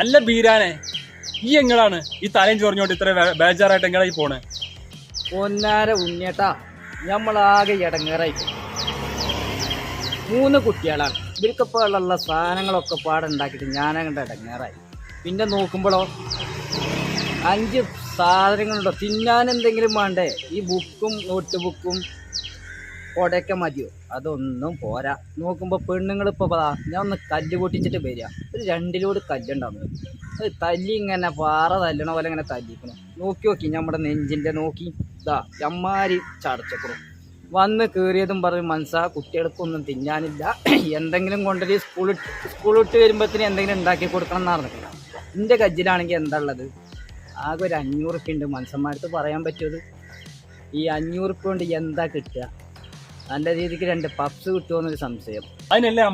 അല്ല ബീരാനെ, ഈ എങ്ങളാണ് ഈ തലയും ചൊറിഞ്ഞോട്ട് ഇത്ര ബേജാറായിട്ട് എങ്ങളായി പോണേ? പൊന്നാര ഉണ്ണിയേട്ടാ, നമ്മളാകെ ഇടങ്ങേറായി. 3 കുട്ടികളാണ്. ഇവർക്കിപ്പോഴുള്ള സാധനങ്ങളൊക്കെ പാടുണ്ടാക്കിയിട്ട് ഞാനങ്ങണ്ട് ഇടങ്ങേറായി. പിന്നെ നോക്കുമ്പോഴോ 5 സാധനങ്ങളുണ്ടോ തിന്നാൻ എന്തെങ്കിലും വേണ്ടേ? ഈ ബുക്കും നോട്ട് ബുക്കും കൊടയൊക്കെ മതിയോ? അതൊന്നും പോരാ. നോക്കുമ്പോൾ പെണ്ണുങ്ങൾ ഇപ്പോൾ ഞാൻ ഒന്ന് കല്ല് പൊട്ടിച്ചിട്ട് വരിക, ഒരു 2 ലോഡ് കല്ലുണ്ടാവുന്നത്. അത് തല്ലി ഇങ്ങനെ പാറ തല്ലണ പോലെ ഇങ്ങനെ തല്ലിക്കണം. നോക്കി നമ്മുടെ നെഞ്ചിൻ്റെ നോക്കി ഇതാ ചമ്മാരി ചടച്ചക്കണം. വന്ന് കയറിയതും പറഞ്ഞ് മനസ്സാ കുട്ടികൾക്കൊന്നും തിന്നാനില്ല, എന്തെങ്കിലും കൊണ്ടുപോയി സ്കൂൾ വിട്ട് വരുമ്പോഴത്തേന് എന്തെങ്കിലും ഉണ്ടാക്കി കൊടുക്കണം എന്നാണ് പറഞ്ഞിട്ടില്ല. എൻ്റെ കജ്ജിലാണെങ്കിൽ എന്താ ഉള്ളത്? ആകെ ഒരു 500 ഉറുപ്പ്യ ഉണ്ട്. മനസ്സന്മാരത്ത് പറയാൻ പറ്റുമത്? ഈ 500 ഉറുപ്പ്യ കൊണ്ട് എന്താ കിട്ടുക? നല്ല രീതിക്ക് 2 പപ്സ് കിട്ടുമോ എന്നൊരു സംശയം. അതിനല്ലേ